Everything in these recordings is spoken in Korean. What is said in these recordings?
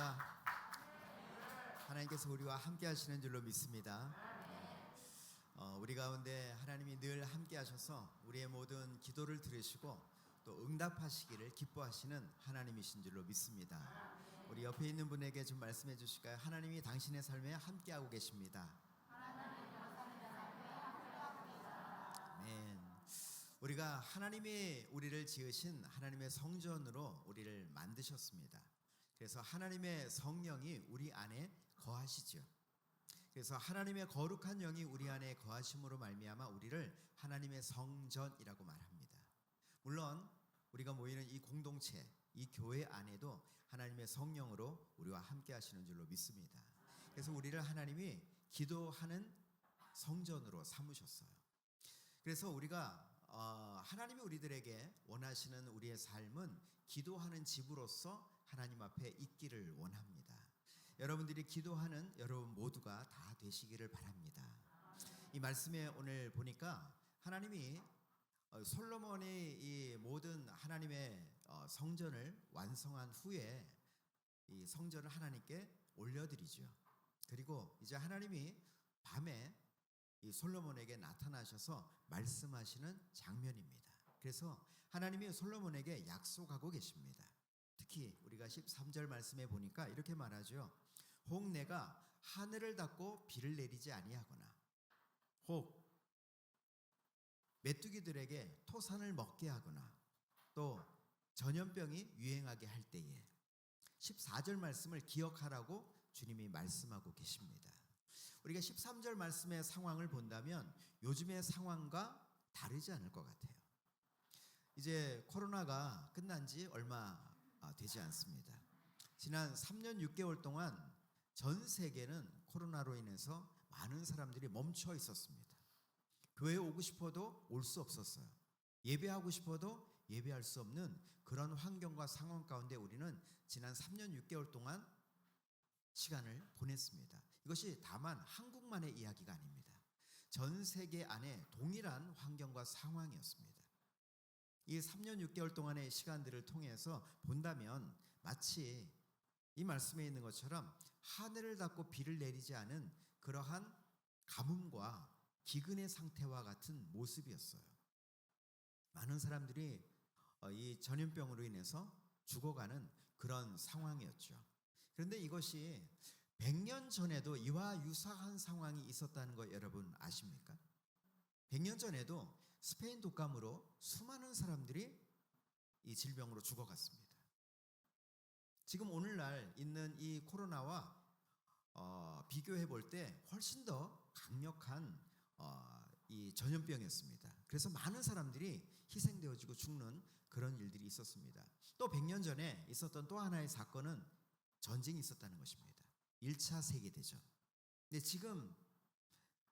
할렐루야. 하나님께서 우리와 함께 하시는 줄로 믿습니다. 우리 가운데 하나님이 늘 함께 하셔서 우리의 모든 기도를 들으시고 또 응답하시기를 기뻐하시는 하나님이신 줄로 믿습니다. 우리 옆에 있는 분에게 좀 말씀해 주실까요? 하나님이 당신의 삶에 함께하고 계십니다. 아멘. 우리가 하나님이 우리를 지으신 하나님의 성전으로 우리를 만드셨습니다. 그래서 하나님의 성령이 우리 안에 거하시죠. 그래서 하나님의 거룩한 영이 우리 안에 거하심으로 말미암아 우리를 하나님의 성전이라고 말합니다. 물론 우리가 모이는 이 공동체, 이 교회 안에도 하나님의 성령으로 우리와 함께 하시는 줄로 믿습니다. 그래서 우리를 하나님이 기도하는 성전으로 삼으셨어요. 그래서 우리가 하나님이 우리들에게 원하시는 우리의 삶은 기도하는 집으로서 하나님 앞에 있기를 원합니다. 여러분들이 기도하는 여러분 모두가 다 되시기를 바랍니다. 이 말씀에 오늘 보니까 하나님이 솔로몬이 이 모든 하나님의 성전을 완성한 후에 이 성전을 하나님께 올려드리죠. 그리고 이제 하나님이 밤에 이 솔로몬에게 나타나셔서 말씀하시는 장면입니다. 그래서 하나님이 솔로몬에게 약속하고 계십니다. 특히 우리가 13절 말씀에 보니까 이렇게 말하죠. 혹 내가 하늘을 닫고 비를 내리지 아니하거나 혹 메뚜기들에게 토산을 먹게 하거나 또 전염병이 유행하게 할 때에 14절 말씀을 기억하라고 주님이 말씀하고 계십니다. 우리가 13절 말씀의 상황을 본다면 요즘의 상황과 다르지 않을 것 같아요. 이제 코로나가 끝난 지 얼마 되지 않습니다. 지난 3년 6개월 동안 전 세계는 코로나로 인해서 많은 사람들이 멈춰 있었습니다. 교회에 오고 싶어도 올 수 없었어요. 예배하고 싶어도 예배할 수 없는 그런 환경과 상황 가운데 우리는 지난 3년 6개월 동안 시간을 보냈습니다. 이것이 다만 한국만의 이야기가 아닙니다. 전 세계 안에 동일한 환경과 상황이었습니다. 이 3년 6개월 동안의 시간들을 통해서 본다면 마치 이 말씀에 있는 것처럼 하늘을 닫고 비를 내리지 않은 그러한 가뭄과 기근의 상태와 같은 모습이었어요. 많은 사람들이 이 전염병으로 인해서 죽어가는 그런 상황이었죠. 그런데 이것이 100년 전에도 이와 유사한 상황이 있었다는 거 여러분 아십니까? 100년 전에도 스페인 독감으로 수많은 사람들이 이 질병으로 죽어갔습니다. 지금 오늘날 있는 이 코로나와 비교해 볼 때 훨씬 더 강력한 이 전염병이었습니다. 그래서 많은 사람들이 희생되어지고 죽는 그런 일들이 있었습니다. 또 100년 전에 있었던 또 하나의 사건은 전쟁이 있었다는 것입니다. 1차 세계대전. 근데 지금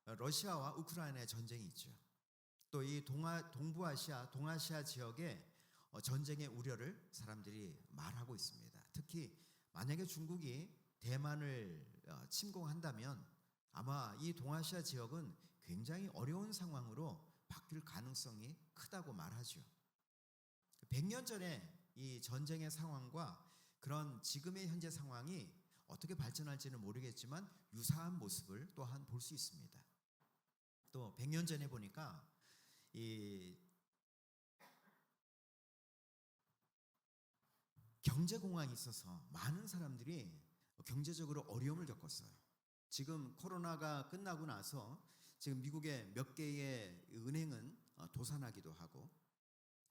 러시아와 우크라이나의 전쟁이 있죠. 또 이 동부아시아, 동아시아 지역에 전쟁의 우려를 사람들이 말하고 있습니다. 특히 만약에 중국이 대만을 침공한다면 아마 이 동아시아 지역은 굉장히 어려운 상황으로 바뀔 가능성이 크다고 말하죠. 100년 전에 이 전쟁의 상황과 그런 지금의 현재 상황이 어떻게 발전할지는 모르겠지만 유사한 모습을 또한 볼 수 있습니다. 또 100년 전에 보니까 이 경제공황이 있어서 많은 사람들이 경제적으로 어려움을 겪었어요. 지금 코로나가 끝나고 나서 지금 미국의 몇 개의 은행은 도산하기도 하고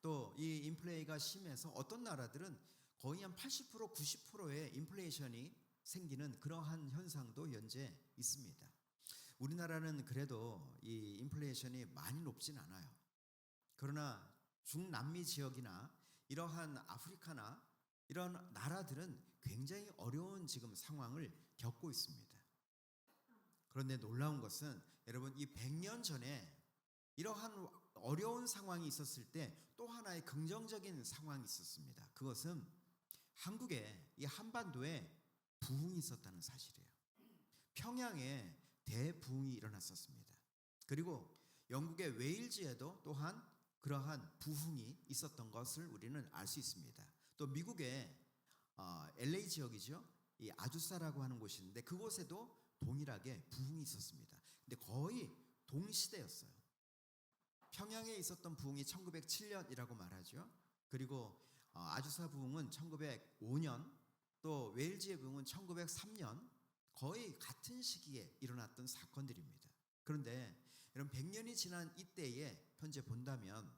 또 이 인플레이가 심해서 어떤 나라들은 거의 한 80% 90%의 인플레이션이 생기는 그러한 현상도 현재 있습니다. 우리나라는 그래도 이 인플레이션이 많이 높진 않아요. 그러나 중남미 지역이나 이러한 아프리카나 이런 나라들은 굉장히 어려운 지금 상황을 겪고 있습니다. 그런데 놀라운 것은 여러분 이 100년 전에 이러한 어려운 상황이 있었을 때 또 하나의 긍정적인 상황이 있었습니다. 그것은 한국에 이 한반도에 부흥이 있었다는 사실이에요. 평양에 대부흥이 일어났었습니다. 그리고 영국의 웨일즈에도 또한 그러한 부흥이 있었던 것을 우리는 알 수 있습니다. 또 미국의 LA 지역이죠. 이 아주사라고 하는 곳인데 그곳에도 동일하게 부흥이 있었습니다. 근데 거의 동시대였어요. 평양에 있었던 부흥이 1907년이라고 말하죠. 그리고 아주사 부흥은 1905년, 또 웨일즈의 부흥은 1903년, 거의 같은 시기에 일어났던 사건들입니다. 그런데 이런 100년이 지난 이때에 현재 본다면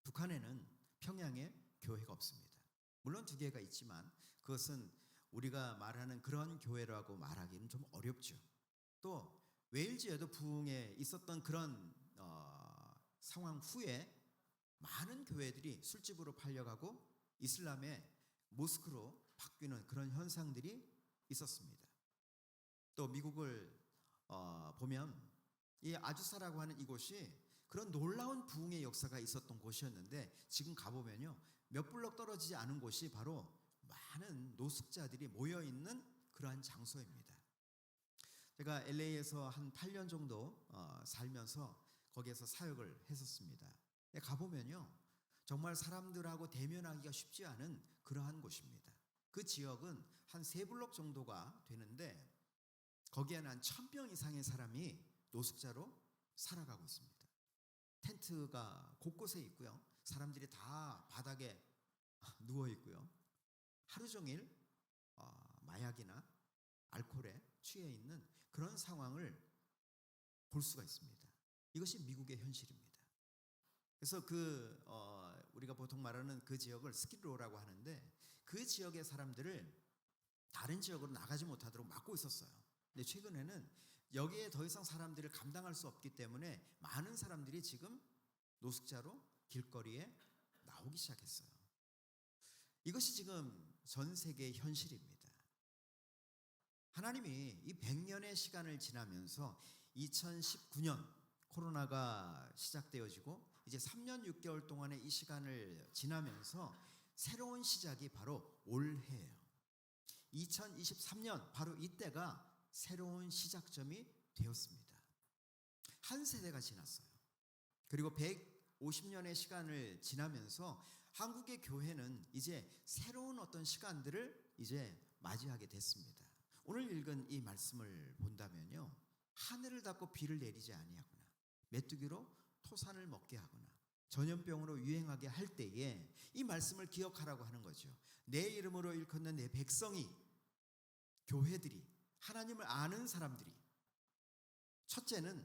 북한에는 평양에 교회가 없습니다. 물론 두 개가 있지만 그것은 우리가 말하는 그런 교회라고 말하기는 좀 어렵죠. 또 웨일즈에도 부흥에 있었던 그런 상황 후에 많은 교회들이 술집으로 팔려가고 이슬람의 모스크로 바뀌는 그런 현상들이 있었습니다. 또 미국을 보면 이 아주사라고 하는 이곳이 그런 놀라운 부흥의 역사가 있었던 곳이었는데 지금 가보면요, 몇 블록 떨어지지 않은 곳이 바로 많은 노숙자들이 모여있는 그러한 장소입니다. 제가 LA에서 한 8년 정도 살면서 거기에서 사역을 했었습니다. 가보면요, 정말 사람들하고 대면하기가 쉽지 않은 그러한 곳입니다. 그 지역은 한 3블록 정도가 되는데 거기에는 한 1000명 이상의 사람이 노숙자로 살아가고 있습니다. 텐트가 곳곳에 있고요. 사람들이 다 바닥에 누워 있고요. 하루 종일 마약이나 알코올에 취해 있는 그런 상황을 볼 수가 있습니다. 이것이 미국의 현실입니다. 그래서 우리가 보통 말하는 그 지역을 스키드로우라고 하는데 그 지역의 사람들을 다른 지역으로 나가지 못하도록 막고 있었어요. 근데 최근에는 여기에 더 이상 사람들을 감당할 수 없기 때문에 많은 사람들이 지금 노숙자로 길거리에 나오기 시작했어요. 이것이 지금 전 세계의 현실입니다. 하나님이 이 100년의 시간을 지나면서 2019년 코로나가 시작되어지고 이제 3년 6개월 동안의 이 시간을 지나면서 새로운 시작이 바로 올해예요. 2023년 바로 이때가 새로운 시작점이 되었습니다. 한 세대가 지났어요. 그리고 150년의 시간을 지나면서 한국의 교회는 이제 새로운 어떤 시간들을 이제 맞이하게 됐습니다. 오늘 읽은 이 말씀을 본다면요, 하늘을 닫고 비를 내리지 아니하거나 메뚜기로 토산을 먹게 하거나 전염병으로 유행하게 할 때에 이 말씀을 기억하라고 하는 거죠. 내 이름으로 일컫는 내 백성이, 교회들이, 하나님을 아는 사람들이, 첫째는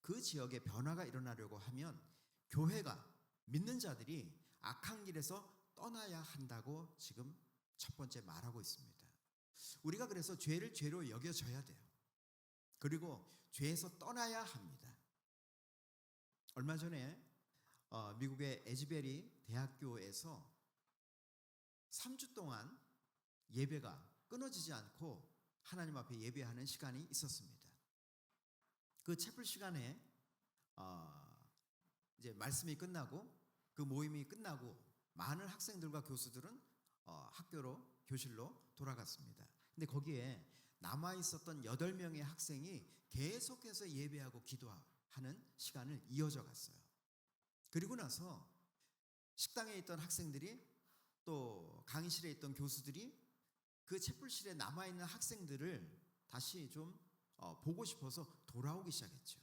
그 지역에 변화가 일어나려고 하면 교회가, 믿는 자들이 악한 길에서 떠나야 한다고 지금 첫 번째 말하고 있습니다. 우리가 그래서 죄를 죄로 여겨져야 돼요. 그리고 죄에서 떠나야 합니다. 얼마 전에 미국의 에즈베리 대학교에서 3주 동안 예배가 끊어지지 않고 하나님 앞에 예배하는 시간이 있었습니다. 그 채플 시간에 이제 말씀이 끝나고 그 모임이 끝나고 많은 학생들과 교수들은 학교로, 교실로 돌아갔습니다. 근데 거기에 남아 있었던 8명의 학생이 계속해서 예배하고 기도하는 시간을 이어져 갔어요. 그리고 나서 식당에 있던 학생들이, 또 강의실에 있던 교수들이 그 채플실에 남아 있는 학생들을 다시 좀 보고 싶어서 돌아오기 시작했죠.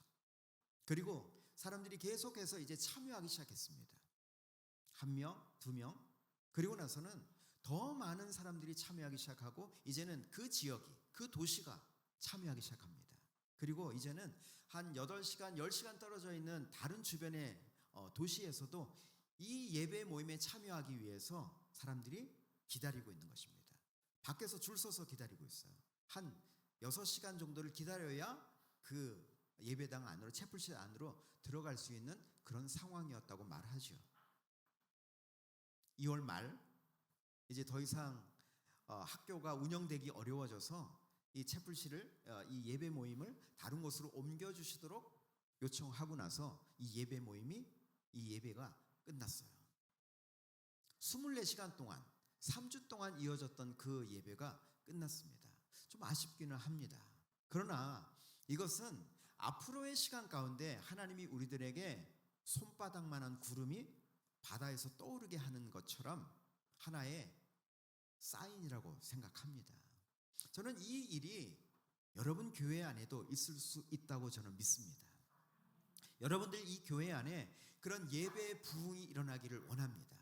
그리고 사람들이 계속해서 이제 참여하기 시작했습니다. 1명, 2명, 그리고 나서는 더 많은 사람들이 참여하기 시작하고 이제는 그 지역이, 그 도시가 참여하기 시작합니다. 그리고 이제는 한 8시간, 10시간 떨어져 있는 다른 주변의 도시에서도 이 예배 모임에 참여하기 위해서 사람들이 기다리고 있는 것입니다. 밖에서 줄 서서 기다리고 있어요. 한 6시간 정도를 기다려야 그 예배당 안으로, 채플실 안으로 들어갈 수 있는 그런 상황이었다고 말하죠. 2월 말 이제 더 이상 학교가 운영되기 어려워져서 이 채플실을, 이 예배 모임을 다른 곳으로 옮겨주시도록 요청하고 나서 이 예배가 끝났어요. 24시간 동안, 3주 동안 이어졌던 그 예배가 끝났습니다. 좀 아쉽기는 합니다. 그러나 이것은 앞으로의 시간 가운데 하나님이 우리들에게 손바닥만한 구름이 바다에서 떠오르게 하는 것처럼 하나의 사인이라고 생각합니다. 저는 이 일이 여러분 교회 안에도 있을 수 있다고 저는 믿습니다. 여러분들 이 교회 안에 그런 예배의 부흥이 일어나기를 원합니다.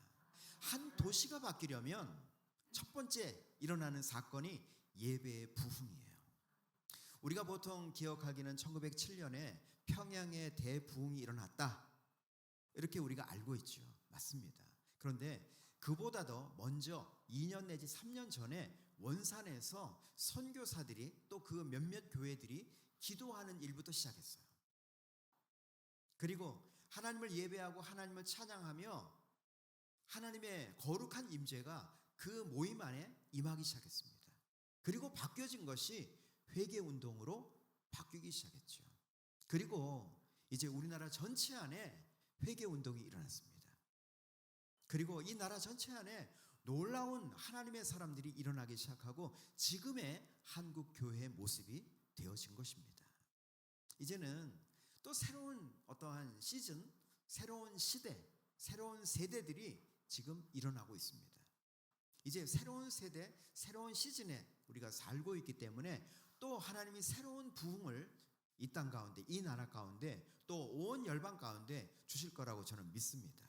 한 도시가 바뀌려면 첫 번째 일어나는 사건이 예배의 부흥이에요. 우리가 보통 기억하기는 1907년에 평양에 대부흥이 일어났다, 이렇게 우리가 알고 있죠. 맞습니다. 그런데 그보다 더 먼저 2년 내지 3년 전에 원산에서 선교사들이 또 그 몇몇 교회들이 기도하는 일부터 시작했어요. 그리고 하나님을 예배하고 하나님을 찬양하며 하나님의 거룩한 임재가 그 모임 안에 임하기 시작했습니다. 그리고 바뀌어진 것이 회개운동으로 바뀌기 시작했죠. 그리고 이제 우리나라 전체 안에 회개운동이 일어났습니다. 그리고 이 나라 전체 안에 놀라운 하나님의 사람들이 일어나기 시작하고 지금의 한국 교회의 모습이 되어진 것입니다. 이제는 또 새로운 어떠한 시즌, 새로운 시대, 새로운 세대들이 지금 일어나고 있습니다. 이제 새로운 세대, 새로운 시즌에 우리가 살고 있기 때문에 또 하나님이 새로운 부흥을 이 땅 가운데, 이 나라 가운데, 또 온 열방 가운데 주실 거라고 저는 믿습니다.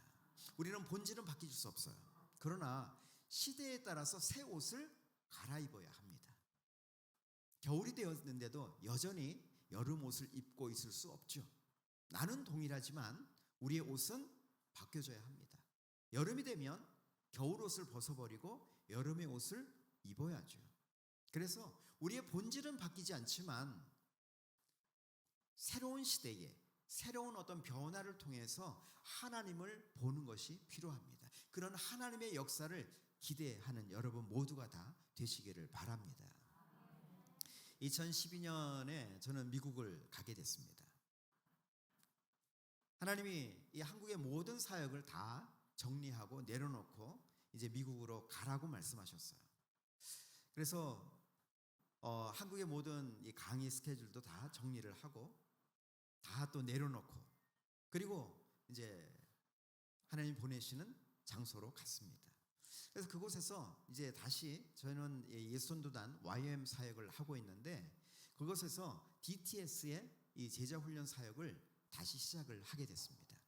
우리는 본질은 바뀔 수 없어요. 그러나 시대에 따라서 새 옷을 갈아입어야 합니다. 겨울이 되었는데도 여전히 여름 옷을 입고 있을 수 없죠. 나는 동일하지만 우리의 옷은 바뀌어져야 합니다. 여름이 되면 겨울 옷을 벗어버리고 여름의 옷을 입어야죠. 그래서 우리의 본질은 바뀌지 않지만 새로운 시대에 새로운 어떤 변화를 통해서 하나님을 보는 것이 필요합니다. 그런 하나님의 역사를 기대하는 여러분 모두가 다 되시기를 바랍니다. 2012년에 저는 미국을 가게 됐습니다. 하나님이 이 한국의 모든 사역을 다 정리하고 내려놓고 이제 미국으로 가라고 말씀하셨어요. 그래서 한국의 모든 이 강의 스케줄도 다 정리를 하고 다 또 내려놓고 그리고 이제 하나님 보내시는 장소로 갔습니다. 그래서 그곳에서 이제 다시 저는 예수전도단 YM 사역을 하고 있는데 그곳에서 DTS의 이 제자 훈련 사역을 다시 시작을 하게 됐습니다.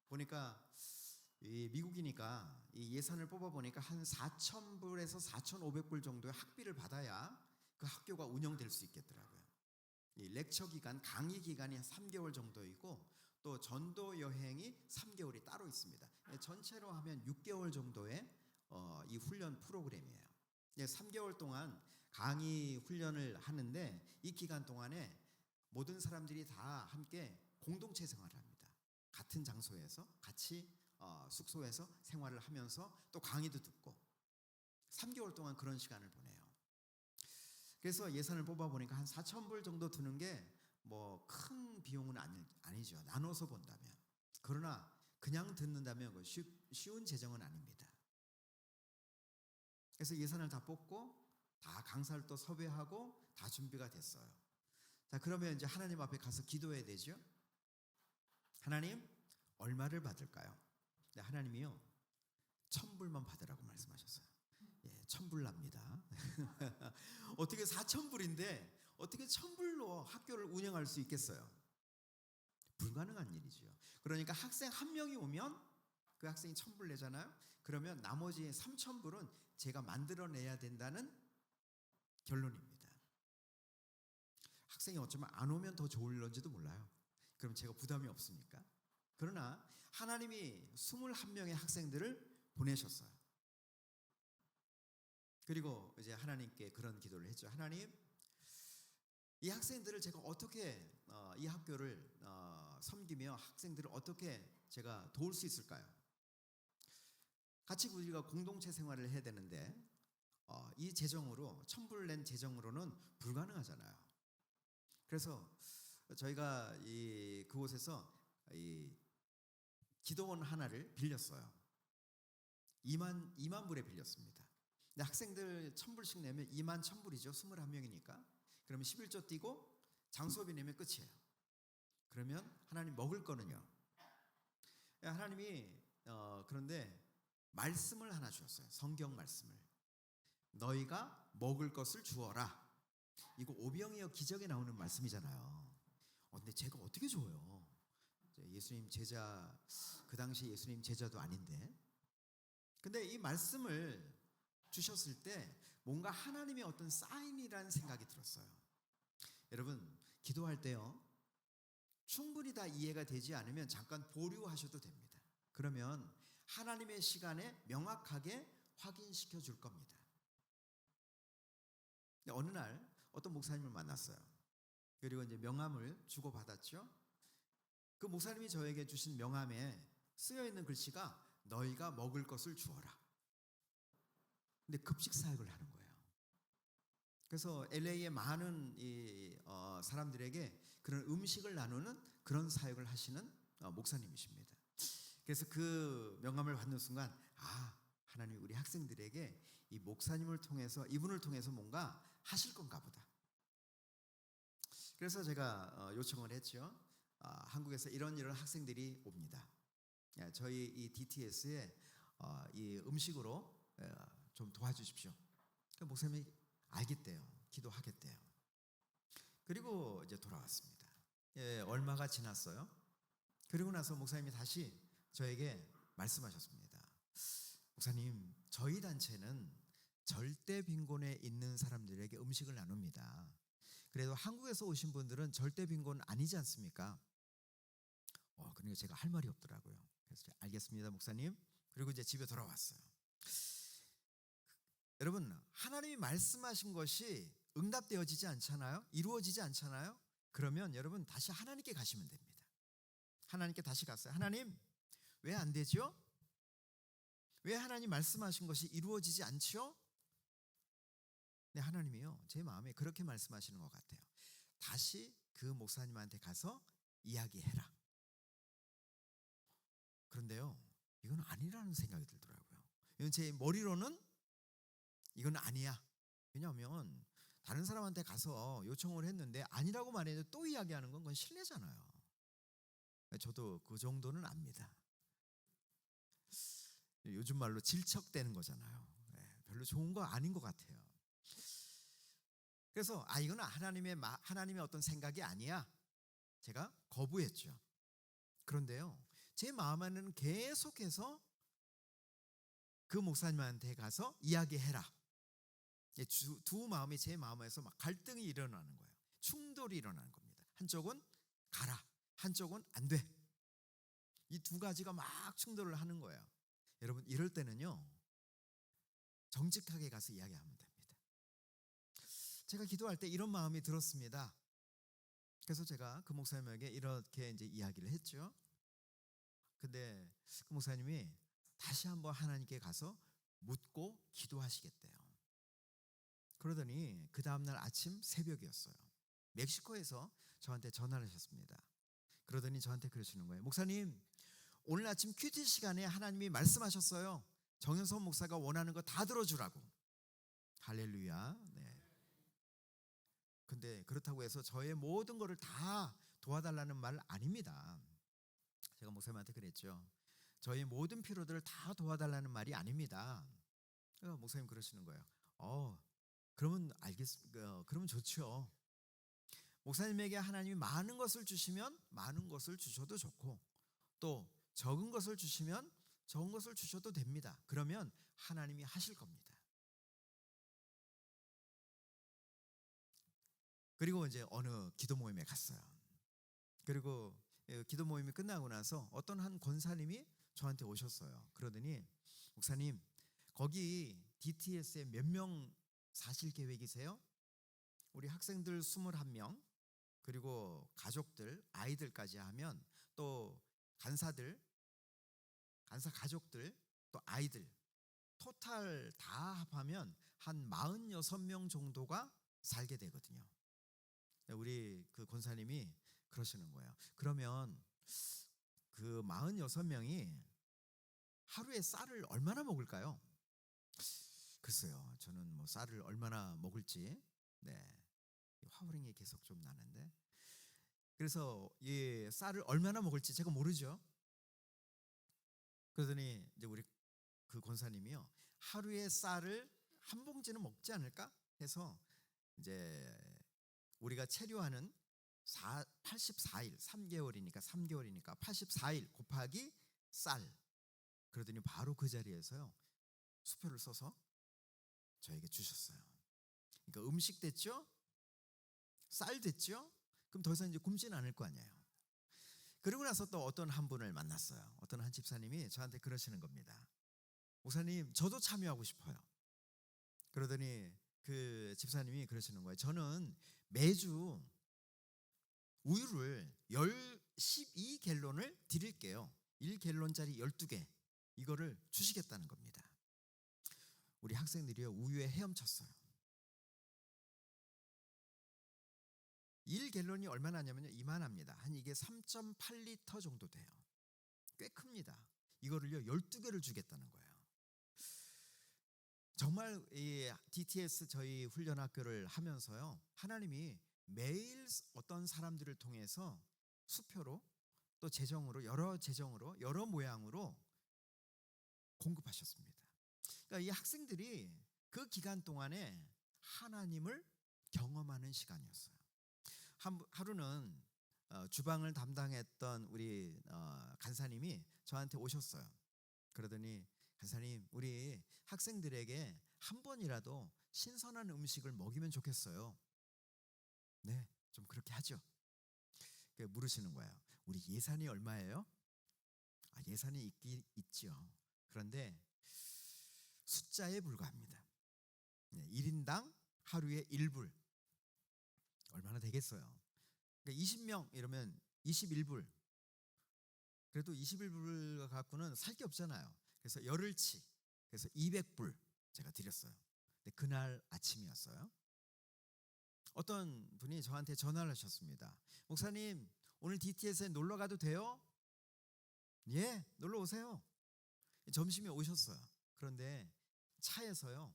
보니까 이 미국이니까 이 예산을 뽑아 보니까 한 4,000불에서 4,500불 정도의 학비를 받아야 그 학교가 운영될 수 있겠더라고요. 이 렉처 기간, 강의 기간이 한 3개월 정도이고 또 전도 여행이 3개월이 따로 있습니다. 전체로 하면 6개월 정도의 이 훈련 프로그램이에요. 3개월 동안 강의 훈련을 하는데 이 기간 동안에 모든 사람들이 다 함께 공동체 생활을 합니다. 같은 장소에서 같이 숙소에서 생활을 하면서 또 강의도 듣고 3개월 동안 그런 시간을 보내요. 그래서 예산을 뽑아보니까 한 4,000불 정도 드는 게 뭐 큰 비용은 아니죠. 나눠서 본다면. 그러나 그냥 듣는다면 쉬운 재정은 아닙니다. 그래서 예산을 다 뽑고 다 강사를 또 섭외하고 다 준비가 됐어요. 자, 그러면 이제 하나님 앞에 가서 기도해야 되죠. 하나님, 얼마를 받을까요? 네, 하나님이요 1,000불만 받으라고 말씀하셨어요. 예, 1,000불 납니다. 어떻게 4,000불인데 어떻게 1,000불로 학교를 운영할 수 있겠어요? 불가능한 일이죠. 그러니까 학생 한 명이 오면 그 학생이 1,000불 내잖아요. 그러면 나머지 3,000불은 제가 만들어내야 된다는 결론입니다. 학생이 어쩌면 안 오면 더 좋을런지도 몰라요. 그럼 제가 부담이 없으니까. 그러나 하나님이 21명의 학생들을 보내셨어요. 그리고 이제 하나님께 그런 기도를 했죠. 하나님, 이 학생들을 제가 어떻게 이 학교를 섬기며 학생들을 어떻게 제가 도울 수 있을까요? 같이 우리가 공동체 생활을 해야 되는데 이 재정으로 1,000불 낸 재정으로는 불가능하잖아요. 그래서 저희가 그곳에서 이 기도원 하나를 빌렸어요. 2만 불에 빌렸습니다. 근데 학생들 1,000불씩 내면 2만 1,000불이죠. 21명이니까. 그러면 11조 띄고 장소비 내면 끝이에요. 그러면 하나님 먹을 거는요. 하나님이 그런데 말씀을 하나 주셨어요. 성경 말씀을. 너희가 먹을 것을 주어라. 이거 오병이어 기적에 나오는 말씀이잖아요. 근데 제가 어떻게 줘요? 예수님 제자, 그 당시 예수님 제자도 아닌데. 근데 이 말씀을 주셨을 때 뭔가 하나님의 어떤 사인이라는 생각이 들었어요. 여러분, 기도할 때요, 충분히 다 이해가 되지 않으면 잠깐 보류하셔도 됩니다. 그러면 하나님의 시간에 명확하게 확인시켜 줄 겁니다. 어느 날 어떤 목사님을 만났어요. 그리고 이제 명함을 주고받았죠. 그 목사님이 저에게 주신 명함에 쓰여 있는 글씨가 너희가 먹을 것을 주어라. 근데 급식 사역을 하는 거예요. 그래서 LA의 많은 사람들에게 그런 음식을 나누는 그런 사역을 하시는 목사님이십니다. 그래서 그 명함을 받는 순간 하나님 우리 학생들에게 이 목사님을 통해서, 이분을 통해서 뭔가 하실 건가 보다. 그래서 제가 요청을 했죠. 한국에서 이런 학생들이 옵니다. 저희 이 DTS에 이 음식으로 좀 도와주십시오. 그 목사님이 알겠대요. 기도하겠대요. 그리고 이제 돌아왔습니다. 얼마가 지났어요. 그리고 나서 목사님이 다시 저에게 말씀하셨습니다. 목사님, 저희 단체는 절대 빈곤에 있는 사람들에게 음식을 나눕니다. 그래도 한국에서 오신 분들은 절대 빈곤 아니지 않습니까? 그러니까 제가 할 말이 없더라고요. 그래서 알겠습니다, 목사님. 그리고 이제 집에 돌아왔어요. 여러분, 하나님이 말씀하신 것이 응답되어지지 않잖아요? 이루어지지 않잖아요? 그러면 여러분 다시 하나님께 가시면 됩니다. 하나님께 다시 갔어요. 하나님, 왜 안 되죠? 왜 하나님 말씀하신 것이 이루어지지 않죠? 네, 하나님이요, 제 마음에 그렇게 말씀하시는 것 같아요. 다시 그 목사님한테 가서 이야기해라. 그런데요, 이건 아니라는 생각이 들더라고요. 이건 제 머리로는 이건 아니야. 왜냐하면 다른 사람한테 가서 요청을 했는데 아니라고 말했는데 또 이야기하는 건 그건 실례잖아요. 저도 그 정도는 압니다. 요즘 말로 질척대는 거잖아요. 별로 좋은 거 아닌 것 같아요. 그래서 이건 하나님의 어떤 생각이 아니야. 제가 거부했죠. 그런데요, 제 마음 안에는 계속해서 그 목사님한테 가서 이야기해라. 두 마음이 제 마음에서 막 갈등이 일어나는 거예요. 충돌이 일어나는 겁니다. 한쪽은 가라, 한쪽은 안 돼. 이 두 가지가 막 충돌을 하는 거예요. 여러분, 이럴 때는요, 정직하게 가서 이야기하면 됩니다. 제가 기도할 때 이런 마음이 들었습니다. 그래서 제가 그 목사님에게 이렇게 이제 이야기를 했죠. 근데 그 목사님이 다시 한번 하나님께 가서 묻고 기도하시겠대요. 그러더니 그 다음날 아침 새벽이었어요. 멕시코에서 저한테 전화를 하셨습니다. 그러더니 저한테 그러시는 거예요. 목사님, 오늘 아침 큐티 시간에 하나님이 말씀하셨어요. 정현선 목사가 원하는 거 다 들어주라고. 할렐루야. 네. 근데 그렇다고 해서 저의 모든 거를 다 도와달라는 말 아닙니다. 제가 목사님한테 그랬죠. 저의 모든 필요들을 다 도와달라는 말이 아닙니다. 목사님 그러시는 거예요. 그러면 그러면 좋죠. 목사님에게 하나님이 많은 것을 주시면 많은 것을 주셔도 좋고, 또 적은 것을 주시면 적은 것을 주셔도 됩니다. 그러면 하나님이 하실 겁니다. 그리고 이제 어느 기도 모임에 갔어요. 그리고 기도 모임이 끝나고 나서 어떤 한 권사님이 저한테 오셨어요. 그러더니 목사님, 거기 DTS에 몇 명 사실 계획이세요? 우리 학생들 21명, 그리고 가족들, 아이들까지 하면, 또 간사 가족들, 또 아이들, 토탈 다 합하면 한 46명 정도가 살게 되거든요. 우리 그 권사님이 그러시는 거예요. 그러면 그 46명이 하루에 쌀을 얼마나 먹을까요? 글쎄요, 저는 뭐 쌀을 얼마나 먹을지, 화호령이 계속 좀 나는데, 그래서 이 쌀을 얼마나 먹을지 제가 모르죠. 그러더니 이제 우리 그 권사님이요, 하루에 쌀을 한 봉지는 먹지 않을까 해서 이제 우리가 체류하는 84일, 3개월이니까 84일 곱하기 쌀. 그러더니 바로 그 자리에서요 수표를 써서 저에게 주셨어요. 그러니까 음식 됐죠? 쌀 됐죠? 그럼 더 이상 이제 굶지는 않을 거 아니에요. 그러고 나서 또 어떤 한 분을 만났어요. 어떤 한 집사님이 저한테 그러시는 겁니다. 목사님, 저도 참여하고 싶어요. 그러더니 그 집사님이 그러시는 거예요. 저는 매주 우유를 12갤론을 드릴게요. 1갤론짜리 12개 이거를 주시겠다는 겁니다. 우리 학생들이요 우유에 헤엄쳤어요. 1갤론이 얼마나 하냐면요 이만합니다. 한 이게 3.8리터 정도 돼요. 꽤 큽니다. 이거를요 12개를 주겠다는 거예요. 정말 이 DTS 저희 훈련학교를 하면서요 하나님이 매일 어떤 사람들을 통해서 수표로 또 재정으로 여러 모양으로 공급하셨습니다. 그러니까 이 학생들이 그 기간 동안에 하나님을 경험하는 시간이었어요. 하루는 주방을 담당했던 우리 간사님이 저한테 오셨어요. 그러더니 간사님, 우리 학생들에게 한 번이라도 신선한 음식을 먹이면 좋겠어요. 네, 좀 그렇게 하죠. 물으시는 거예요. 우리 예산이 얼마예요? 예산이 있긴 있죠. 그런데 숫자에 불과합니다. 1인당 하루에 1불 얼마나 되겠어요? 그러니까 20명 이러면 21불. 그래도 21불 갖고는 살 게 없잖아요. 그래서 열흘치 그래서 200불 제가 드렸어요. 근데 그날 아침이었어요. 어떤 분이 저한테 전화를 하셨습니다. 목사님, 오늘 DTS에 놀러 가도 돼요? 예, 놀러 오세요. 점심에 오셨어요. 그런데 차에서요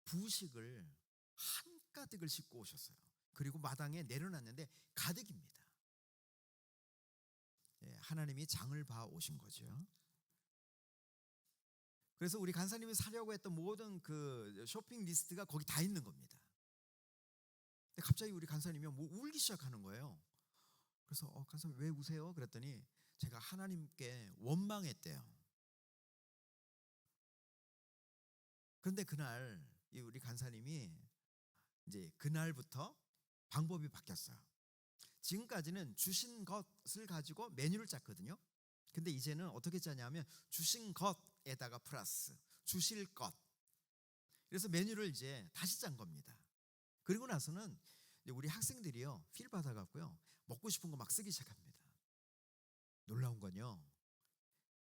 부식을 한가득을 싣고 오셨어요. 그리고 마당에 내려놨는데 가득입니다. 하나님이 장을 봐 오신 거죠. 그래서 우리 간사님이 사려고 했던 모든 그 쇼핑 리스트가 거기 다 있는 겁니다. 근데 갑자기 우리 간사님이 울기 시작하는 거예요. 그래서 간사님 왜 우세요? 그랬더니 제가 하나님께 원망했대요. 그런데 그날 우리 간사님이 이제 그날부터 방법이 바뀌었어요. 지금까지는 주신 것을 가지고 메뉴를 짰거든요. 근데 이제는 어떻게 짜냐면 주신 것에다가 플러스 주실 것. 그래서 메뉴를 이제 다시 짠 겁니다. 그리고 나서는 우리 학생들이요 필 받아갖고요 먹고 싶은 거 막 쓰기 시작합니다. 놀라운 건요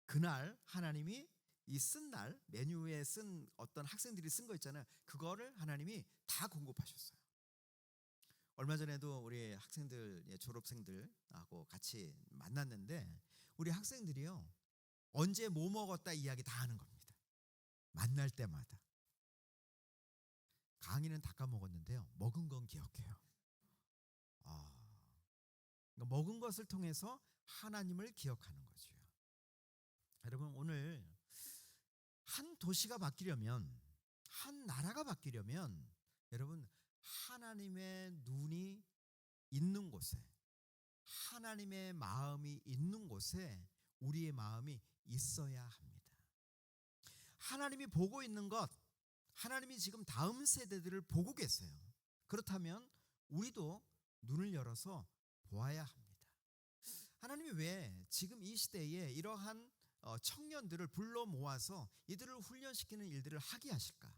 그날 하나님이 이 쓴 날 메뉴에 쓴 어떤 학생들이 쓴 거 있잖아요. 그거를 하나님이 다 공급하셨어요. 얼마 전에도 우리 학생들 졸업생들하고 같이 만났는데 우리 학생들이요 언제 뭐 먹었다 이야기 다 하는 겁니다. 만날 때마다. 강의는 다 까먹었는데요 먹은 건 기억해요. 그러니까 먹은 것을 통해서 하나님을 기억하는 거죠. 여러분, 오늘 한 도시가 바뀌려면, 한 나라가 바뀌려면 여러분 하나님의 눈이 있는 곳에, 하나님의 마음이 있는 곳에 우리의 마음이 있어야 합니다. 하나님이 보고 있는 것, 하나님이 지금 다음 세대들을 보고 계세요. 그렇다면 우리도 눈을 열어서 보아야 합니다. 하나님이 왜 지금 이 시대에 이러한 청년들을 불러 모아서 이들을 훈련시키는 일들을 하게 하실까?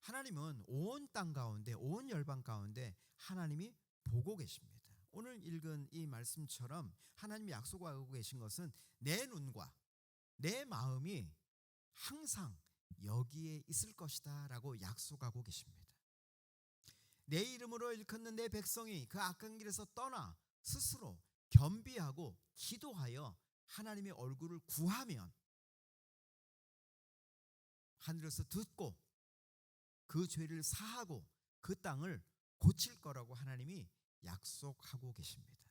하나님은 온 땅 가운데, 온 열방 가운데 하나님이 보고 계십니다. 오늘 읽은 이 말씀처럼 하나님이 약속하고 계신 것은 내 눈과 내 마음이 항상 여기에 있을 것이다 라고 약속하고 계십니다. 내 이름으로 일컫는 내 백성이 그 악한 길에서 떠나 스스로 겸비하고 기도하여 하나님의 얼굴을 구하면 하늘에서 듣고 그 죄를 사하고 그 땅을 고칠 거라고 하나님이 약속하고 계십니다.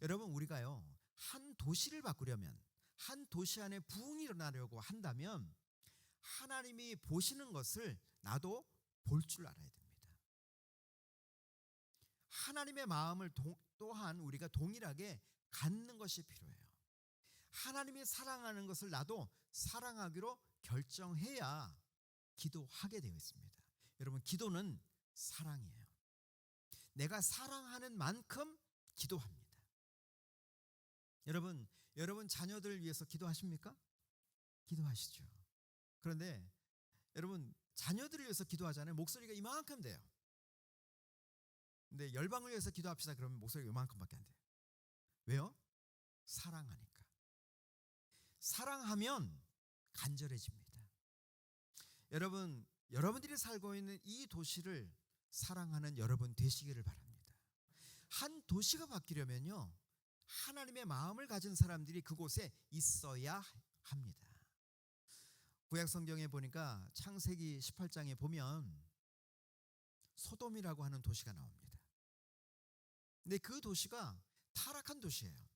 여러분, 우리가요 한 도시를 바꾸려면, 한 도시 안에 부흥이 일어나려고 한다면 하나님이 보시는 것을 나도 볼 줄 알아야 됩니다. 하나님의 마음을 또한 우리가 동일하게 갖는 것이 필요해요. 하나님이 사랑하는 것을 나도 사랑하기로 결정해야 기도하게 되어 있습니다. 여러분, 기도는 사랑이에요. 내가 사랑하는 만큼 기도합니다. 여러분 자녀들을 위해서 기도하십니까? 기도하시죠. 그런데 여러분 자녀들을 위해서 기도하잖아요. 목소리가 이만큼 돼요. 근데 열방을 위해서 기도합시다 그러면 목소리가 이만큼밖에 안 돼요. 왜요? 사랑하니까. 사랑하면 간절해집니다. 여러분들이 살고 있는 이 도시를 사랑하는 여러분 되시기를 바랍니다. 한 도시가 바뀌려면요, 하나님의 마음을 가진 사람들이 그곳에 있어야 합니다. 구약 성경에 보니까 창세기 18장에 보면 소돔이라고 하는 도시가 나옵니다. 근데 그 도시가 타락한 도시예요.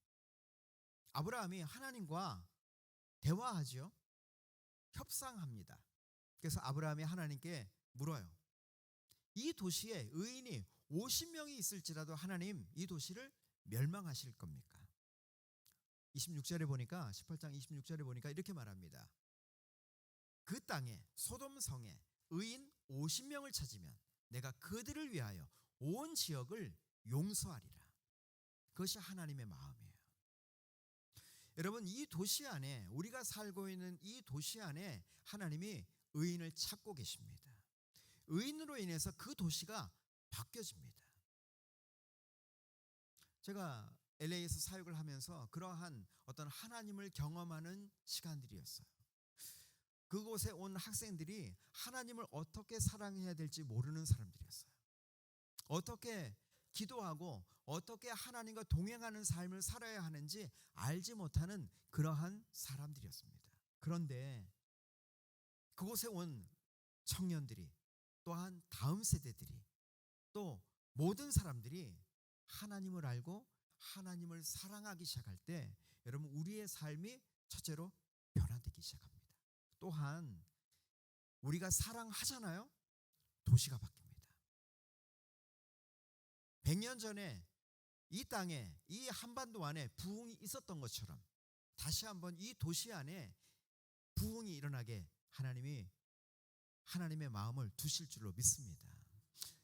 아브라함이 하나님과 대화하죠. 협상합니다. 그래서 아브라함이 하나님께 물어요. 이 도시에 의인이 50명이 있을지라도 하나님 이 도시를 멸망하실 겁니까? 26절에 보니까 18장 26절에 보니까 이렇게 말합니다. 그 땅에 소돔 성에 의인 50명을 찾으면 내가 그들을 위하여 온 지역을 용서하리라. 그것이 하나님의 마음이에요. 여러분, 이 도시 안에, 우리가 살고 있는 이 도시 안에 하나님이 의인을 찾고 계십니다. 의인으로 인해서 그 도시가 바뀌어집니다. 제가 LA에서 사역을 하면서 그러한 어떤 하나님을 경험하는 시간들이었어요. 그곳에 온 학생들이 하나님을 어떻게 사랑해야 될지 모르는 사람들이었어요. 어떻게 기도하고 어떻게 하나님과 동행하는 삶을 살아야 하는지 알지 못하는 그러한 사람들이었습니다. 그런데 그곳에 온 청년들이, 또한 다음 세대들이, 또 모든 사람들이 하나님을 알고 하나님을 사랑하기 시작할 때 여러분, 우리의 삶이 첫째로 변화되기 시작합니다. 또한 우리가 사랑하잖아요. 도시가 바뀝니다. 100년 전에 이 땅에, 이 한반도 안에 부흥이 있었던 것처럼 다시 한번 이 도시 안에 부흥이 일어나게 하나님의 마음을 두실 줄로 믿습니다.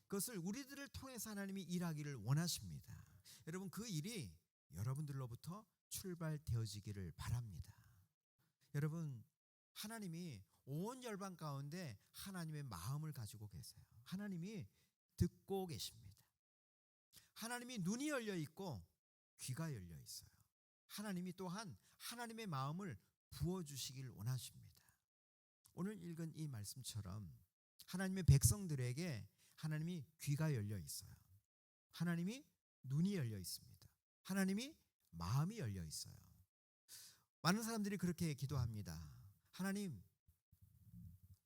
그것을 우리들을 통해서 하나님이 일하기를 원하십니다. 여러분, 그 일이 여러분들로부터 출발되어지기를 바랍니다. 여러분, 하나님이 온 열방 가운데 하나님의 마음을 가지고 계세요. 하나님이 듣고 계십니다. 하나님이 눈이 열려 있고 귀가 열려 있어요. 하나님이 또한 하나님의 마음을 부어주시길 원하십니다. 오늘 읽은 이 말씀처럼 하나님의 백성들에게 하나님이 귀가 열려 있어요. 하나님이 눈이 열려 있습니다. 하나님이 마음이 열려 있어요. 많은 사람들이 그렇게 기도합니다. 하나님,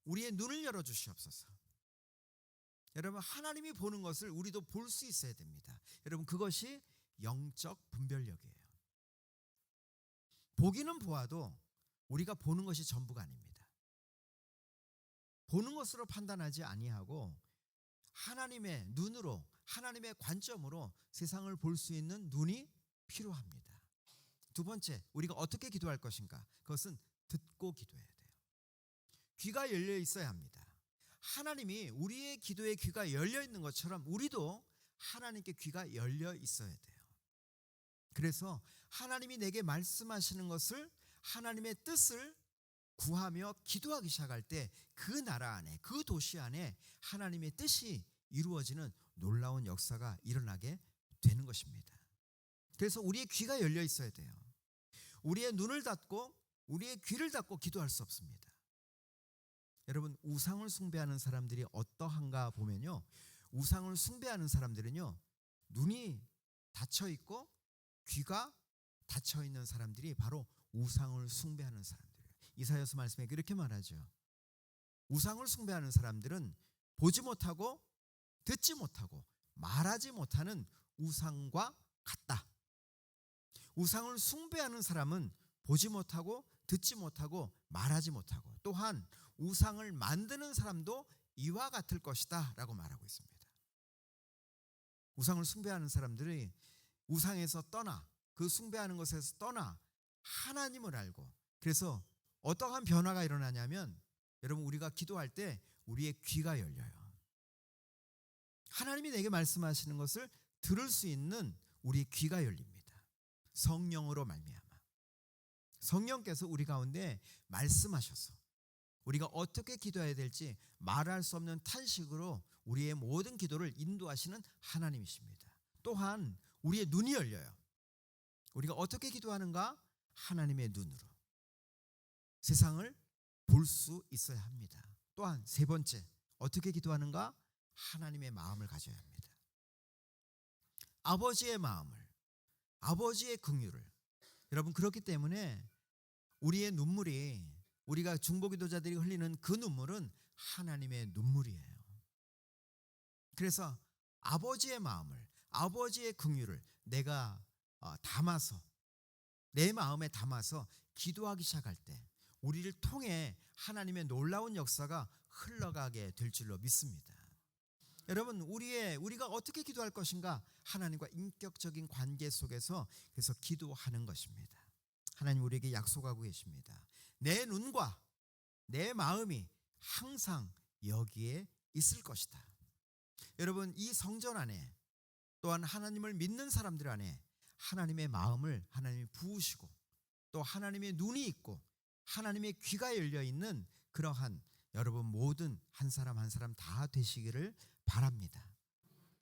우리의 눈을 열어주시옵소서. 여러분, 하나님이 보는 것을 우리도 볼 수 있어야 됩니다. 여러분, 그것이 영적 분별력이에요. 보기는 보아도 우리가 보는 것이 전부가 아닙니다. 보는 것으로 판단하지 아니하고 하나님의 눈으로, 하나님의 관점으로 세상을 볼 수 있는 눈이 필요합니다. 두 번째, 우리가 어떻게 기도할 것인가? 그것은 듣고 기도해야 돼요. 귀가 열려 있어야 합니다. 하나님이 우리의 기도에 귀가 열려 있는 것처럼 우리도 하나님께 귀가 열려 있어야 돼요. 그래서 하나님이 내게 말씀하시는 것을, 하나님의 뜻을 구하며 기도하기 시작할 때 그 나라 안에, 그 도시 안에 하나님의 뜻이 이루어지는 놀라운 역사가 일어나게 되는 것입니다. 그래서 우리의 귀가 열려 있어야 돼요. 우리의 눈을 닫고 우리의 귀를 닫고 기도할 수 없습니다. 여러분, 우상을 숭배하는 사람들이 어떠한가 보면요, 우상을 숭배하는 사람들은요, 눈이 닫혀 있고 귀가 닫혀 있는 사람들이 바로 우상을 숭배하는 사람들이에요. 이사야서 말씀에 그렇게 말하죠. 우상을 숭배하는 사람들은 보지 못하고 듣지 못하고 말하지 못하는 우상과 같다. 우상을 숭배하는 사람은 보지 못하고 듣지 못하고 말하지 못하고, 또한 우상을 만드는 사람도 이와 같을 것이다 라고 말하고 있습니다. 우상을 숭배하는 사람들이 우상에서 떠나, 그 숭배하는 것에서 떠나 하나님을 알고, 그래서 어떠한 변화가 일어나냐면, 여러분, 우리가 기도할 때 우리의 귀가 열려요. 하나님이 내게 말씀하시는 것을 들을 수 있는 우리의 귀가 열립니다. 성령으로 말미암아. 성령께서 우리 가운데 말씀하셔서 우리가 어떻게 기도해야 될지 말할 수 없는 탄식으로 우리의 모든 기도를 인도하시는 하나님이십니다. 또한 우리의 눈이 열려요. 우리가 어떻게 기도하는가? 하나님의 눈으로 세상을 볼 수 있어야 합니다. 또한 세 번째, 어떻게 기도하는가? 하나님의 마음을 가져야 합니다. 아버지의 마음을, 아버지의 긍휼을. 여러분, 그렇기 때문에 우리의 눈물이, 우리가 중보기도자들이 흘리는 그 눈물은 하나님의 눈물이에요. 그래서 아버지의 마음을, 아버지의 긍휼을 내가 담아서, 내 마음에 담아서 기도하기 시작할 때 우리를 통해 하나님의 놀라운 역사가 흘러가게 될 줄로 믿습니다. 여러분, 우리가 어떻게 기도할 것인가? 하나님과 인격적인 관계 속에서 그래서 기도하는 것입니다. 하나님 우리에게 약속하고 계십니다. 내 눈과 내 마음이 항상 여기에 있을 것이다. 여러분, 이 성전 안에, 또한 하나님을 믿는 사람들 안에 하나님의 마음을 하나님이 부으시고, 또 하나님의 눈이 있고 하나님의 귀가 열려 있는 그러한 여러분 모든 한 사람 한 사람 다 되시기를 바랍니다.